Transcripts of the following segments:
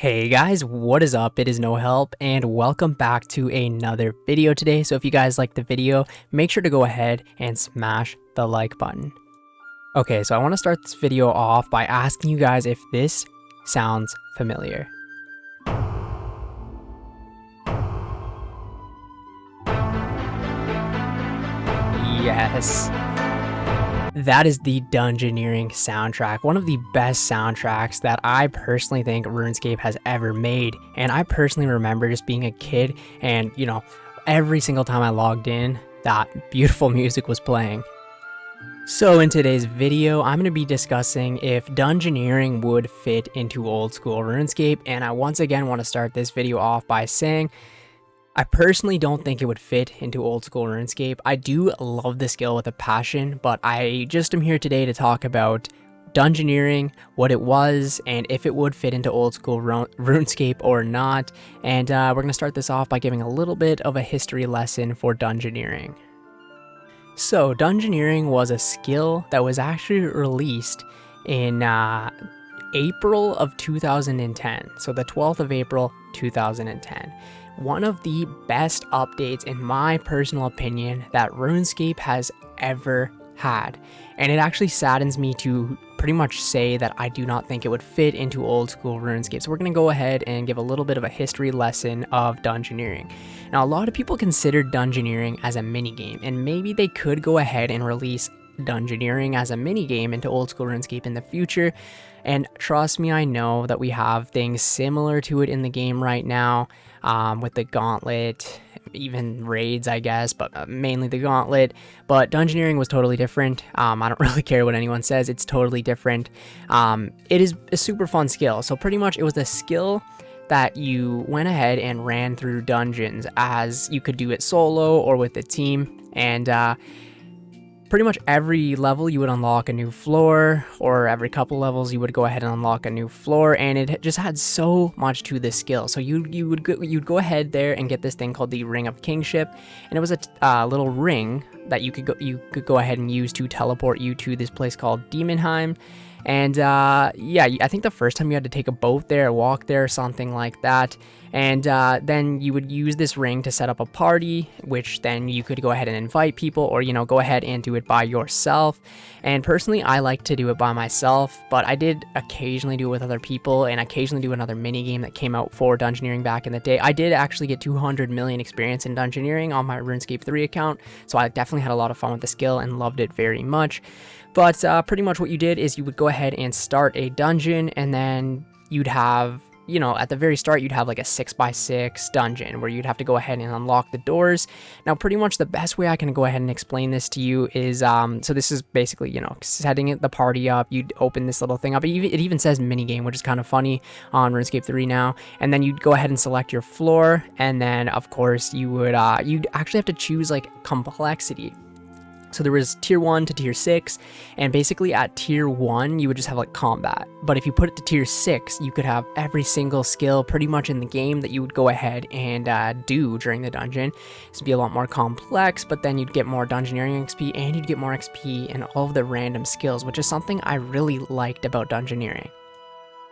Hey guys, what is up? It is No Help and welcome back to another video today. So if you guys like the video, make sure to go ahead and smash the like button. Okay, so I want to start this video off by asking you guys if this sounds familiar. Yes. That is the Dungeoneering soundtrack, one of the best soundtracks that I personally think RuneScape has ever made. And I personally remember just being a kid and, every single time I logged in, that beautiful music was playing. So in today's video, I'm going to be discussing if Dungeoneering would fit into old school RuneScape. And I once again want to start this video off by saying I personally don't think it would fit into old school RuneScape. I do love the skill with a passion, but I just am here today to talk about Dungeoneering, what it was, and if it would fit into old school RuneScape or not. And we're going to start this off by giving a little bit of a history lesson for Dungeoneering. So Dungeoneering was a skill that was actually released in April of 2010. So the 12th of April, 2010. One of the best updates, in my personal opinion, that RuneScape has ever had. And it actually saddens me to pretty much say that I do not think it would fit into old school RuneScape. So we're going to go ahead and give a little bit of a history lesson of Dungeoneering. Now, a lot of people consider Dungeoneering as a minigame, and maybe they could go ahead and release Dungeoneering as a minigame into old school RuneScape in the future. And trust me, I know that we have things similar to it in the game right now, with the gauntlet, even raids, I guess, but mainly the gauntlet. But Dungeoneering was totally different. I don't really care what anyone says, it's totally different. It is a super fun skill. So pretty much it was the skill that you went ahead and ran through dungeons, as you could do it solo or with a team. And pretty much every level you would unlock a new floor, or every couple levels you would go ahead and unlock a new floor, and it just had so much to this skill. So you'd go ahead there and get this thing called the Ring of Kingship, and it was a little ring that you could go ahead and use to teleport you to this place called Demonheim. And yeah, I think the first time you had to take a boat there, walk there, something like that. And then you would use this ring to set up a party, which then you could go ahead and invite people, or, go ahead and do it by yourself. And personally, I like to do it by myself, but I did occasionally do it with other people, and occasionally do another mini game that came out for Dungeoneering back in the day. I did actually get 200 million experience in Dungeoneering on my RuneScape 3 account, so I definitely had a lot of fun with the skill and loved it very much. But pretty much what you did is you would go ahead and start a dungeon, and then you'd have, at the very start, you'd have like a 6x6 dungeon where you'd have to go ahead and unlock the doors. Now, pretty much the best way I can go ahead and explain this to you is, so this is basically, setting the party up. You'd open this little thing up. It even says minigame, which is kind of funny on RuneScape 3 now. And then you'd go ahead and select your floor. And then, of course, you'd actually have to choose like complexity. So there was tier 1 to tier 6, and basically at tier 1, you would just have like combat. But if you put it to tier 6, you could have every single skill pretty much in the game that you would go ahead and do during the dungeon. This would be a lot more complex, but then you'd get more Dungeoneering XP, and you'd get more XP in all of the random skills, which is something I really liked about Dungeoneering.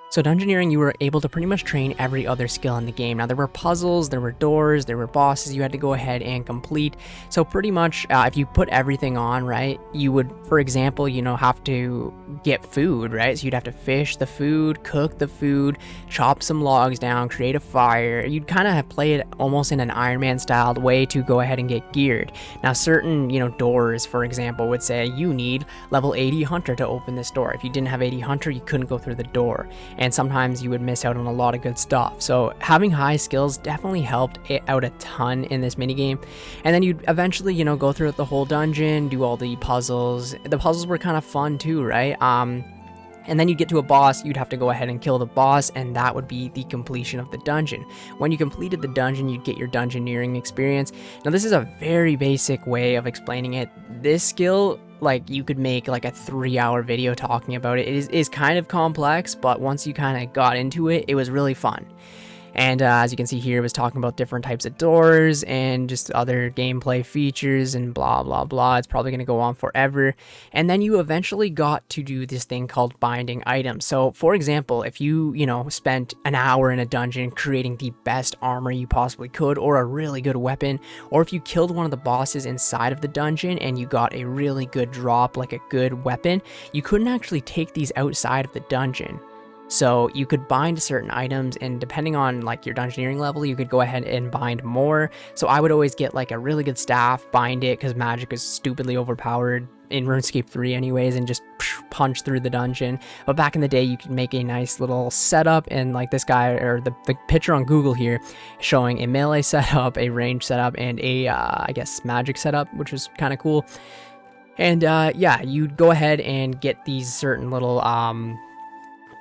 So Dungeoneering, you were able to pretty much train every other skill in the game. Now, there were puzzles, there were doors, there were bosses you had to go ahead and complete. So pretty much, if you put everything on, right, you would, for example, have to get food, right? So you'd have to fish the food, cook the food, chop some logs down, create a fire. You'd kind of play it almost in an Ironman styled way to go ahead and get geared. Now, certain, doors, for example, would say you need level 80 hunter to open this door. If you didn't have 80 hunter, you couldn't go through the door. And sometimes you would miss out on a lot of good stuff. So having high skills definitely helped it out a ton in this minigame. And then you'd eventually, go through the whole dungeon, do all the puzzles. The puzzles were kind of fun too, right? And then you'd get to a boss, you'd have to go ahead and kill the boss, and that would be the completion of the dungeon. When you completed the dungeon, you'd get your Dungeoneering experience. Now, this is a very basic way of explaining it. This skill, like, you could make like a 3-hour video talking about it. It is kind of complex, but once you kind of got into it, it was really fun. And as you can see here, it was talking about different types of doors and just other gameplay features and blah, blah, blah. It's probably going to go on forever. And then you eventually got to do this thing called binding items. So for example, if you spent an hour in a dungeon creating the best armor you possibly could, or a really good weapon, or if you killed one of the bosses inside of the dungeon and you got a really good drop, like a good weapon, you couldn't actually take these outside of the dungeon. So you could bind certain items, and depending on like your dungeoneering level, you could go ahead and bind more. So I would always get like a really good staff, bind it, because magic is stupidly overpowered in RuneScape 3 anyways, and just punch through the dungeon. But back in the day, you could make a nice little setup, and like this guy, or the picture on Google here, showing a melee setup, a range setup, and a I guess magic setup, which was kind of cool. And yeah, you'd go ahead and get these certain little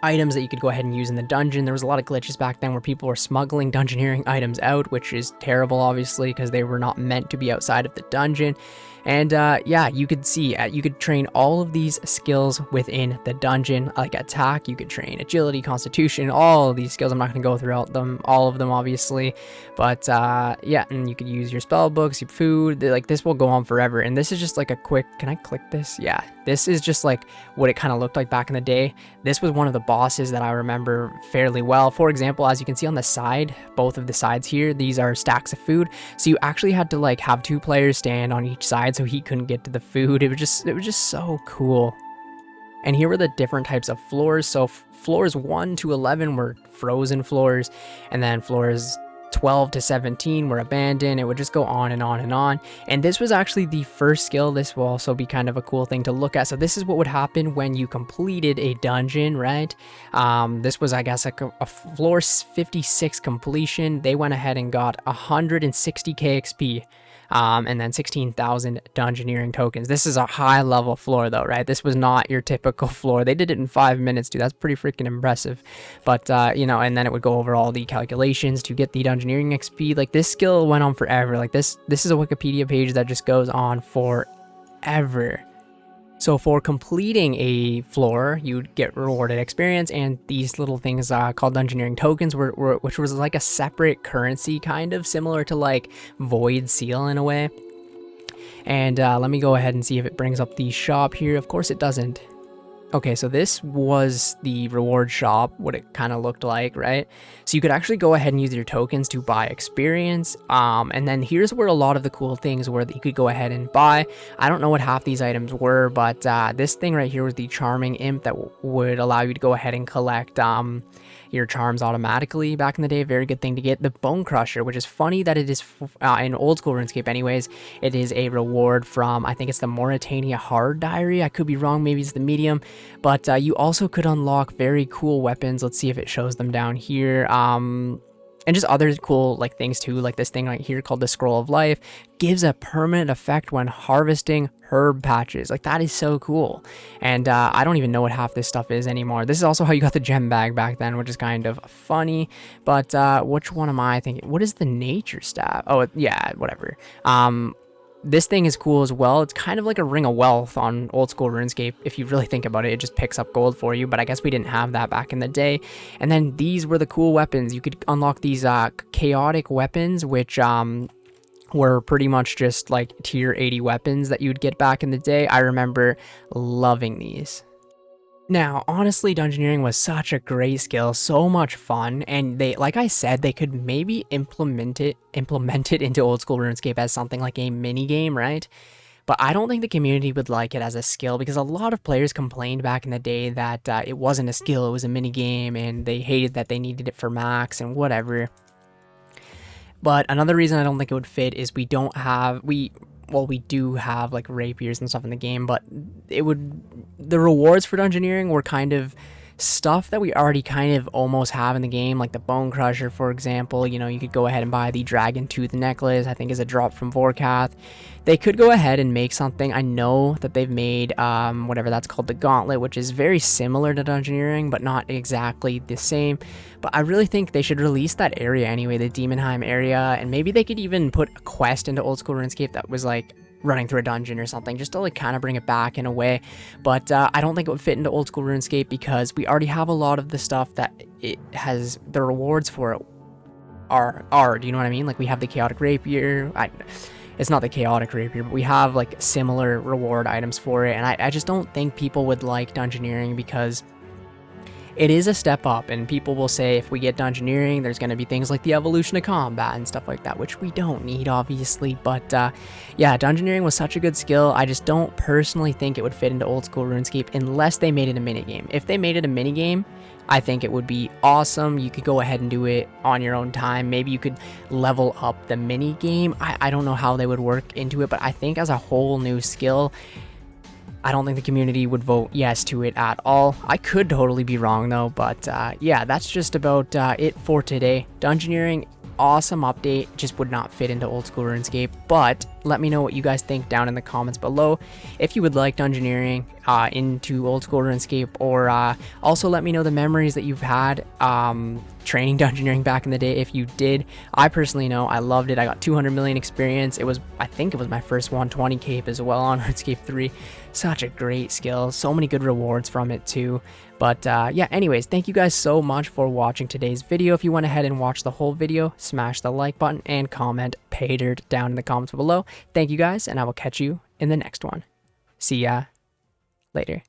items that you could go ahead and use in the dungeon. There was a lot of glitches back then where people were smuggling dungeoneering items out, which is terrible, obviously, because they were not meant to be outside of the dungeon. And yeah, you could see, you could train all of these skills within the dungeon, like attack, you could train agility, constitution, all of these skills. I'm not going to go throughout them, all of them, obviously, but yeah, and you could use your spell books, your food, like this will go on forever. And this is just like a quick, can I click this? Yeah, this is just like what it kind of looked like back in the day. This was one of the bosses that I remember fairly well. For example, as you can see on the side, both of the sides here, these are stacks of food. So you actually had to like have 2 players stand on each side so he couldn't get to the food. It was just so cool. And here were the different types of floors. So floors 1 to 11 were frozen floors, and then floors 12 to 17 were abandoned. It would just go on and on and on. And this was actually the first skill. This will also be kind of a cool thing to look at. So this is what would happen when you completed a dungeon, right? This was, I guess, like a floor 56 completion. They went ahead and got 160k XP. And then 16,000 Dungeoneering tokens. This is a high level floor though, right? This was not your typical floor. They did it in 5 minutes, dude. That's pretty freaking impressive. But, and then it would go over all the calculations to get the Dungeoneering XP. Like this skill went on forever. Like this is a Wikipedia page that just goes on forever. So for completing a floor, you'd get rewarded experience, and these little things called Dungeoneering tokens, which was like a separate currency, kind of similar to like Void Seal in a way. And let me go ahead and see if it brings up the shop here. Of course it doesn't. Okay, so this was the reward shop, what it kind of looked like, right? So you could actually go ahead and use your tokens to buy experience. And then here's where a lot of the cool things were that you could go ahead and buy. I don't know what half these items were, but this thing right here was the Charming Imp that would allow you to go ahead and collect your charms automatically back in the day. Very good thing to get. The Bone Crusher, which is funny that it is in old school RuneScape anyways, it is a reward from, I think it's the Mauritania Hard Diary. I could be wrong, maybe it's the medium. But you also could unlock very cool weapons. Let's see if it shows them down here. And just other cool like things too, like this thing right here called the Scroll of Life, gives a permanent effect when harvesting herb patches. Like that is so cool. And I don't even know what half this stuff is anymore. This is also how you got the gem bag back then, which is kind of funny. But which one am I thinking? What is the nature staff? Oh yeah, whatever. This thing is cool as well. It's kind of like a Ring of Wealth on old school RuneScape. If you really think about it, it just picks up gold for you, but I guess we didn't have that back in the day. And then these were the cool weapons. You could unlock these chaotic weapons, which were pretty much just like tier 80 weapons that you'd get back in the day. I remember loving these. Now, honestly, Dungeoneering was such a great skill, so much fun, and they, like I said, they could maybe implement it into old school RuneScape as something like a mini game, right? But I don't think the community would like it as a skill, because a lot of players complained back in the day that it wasn't a skill, it was a mini game, and they hated that they needed it for max and whatever. But another reason I don't think it would fit is we do have like rapiers and stuff in the game, but the rewards for Dungeoneering were kind of stuff that we already kind of almost have in the game, like the Bone Crusher, for example. You know, you could go ahead and buy the Dragon Tooth necklace, I think is a drop from Vorkath. They could go ahead and make something. I know that they've made whatever that's called, the Gauntlet, which is very similar to Dungeoneering, but not exactly the same. But I really think they should release that area anyway, the Demonheim area, and maybe they could even put a quest into old school RuneScape that was like running through a dungeon or something, just to like kind of bring it back in a way. But I don't think it would fit into old school RuneScape, because we already have a lot of the stuff that it has the rewards for it are. Do you know what I mean? Like, we have the chaotic rapier. It's not the chaotic rapier, but we have like similar reward items for it, and I just don't think people would like Dungeoneering because it is a step up, and people will say if we get Dungeoneering, there's going to be things like the evolution of combat and stuff like that, which we don't need, obviously. But yeah, Dungeoneering was such a good skill. I just don't personally think it would fit into old school RuneScape unless they made it a minigame. If they made it a minigame, I think it would be awesome. You could go ahead and do it on your own time. Maybe you could level up the minigame. I don't know how they would work into it, but I think as a whole new skill, I don't think the community would vote yes to it at all. I could totally be wrong though, but yeah, that's just about it for today. Dungeoneering, awesome update, just would not fit into old school RuneScape, but let me know what you guys think down in the comments below. If you would like Dungeoneering into old school RuneScape, or also let me know the memories that you've had training Dungeoneering back in the day. If you did, I personally know I loved it. I got 200 million experience. I think it was my first 120 cape as well on RuneScape 3. Such a great skill, so many good rewards from it too. But yeah, anyways, thank you guys so much for watching today's video. If you went ahead and watched the whole video, smash the like button and comment pay dirt down in the comments below. Thank you guys, and I will catch you in the next one. See ya later.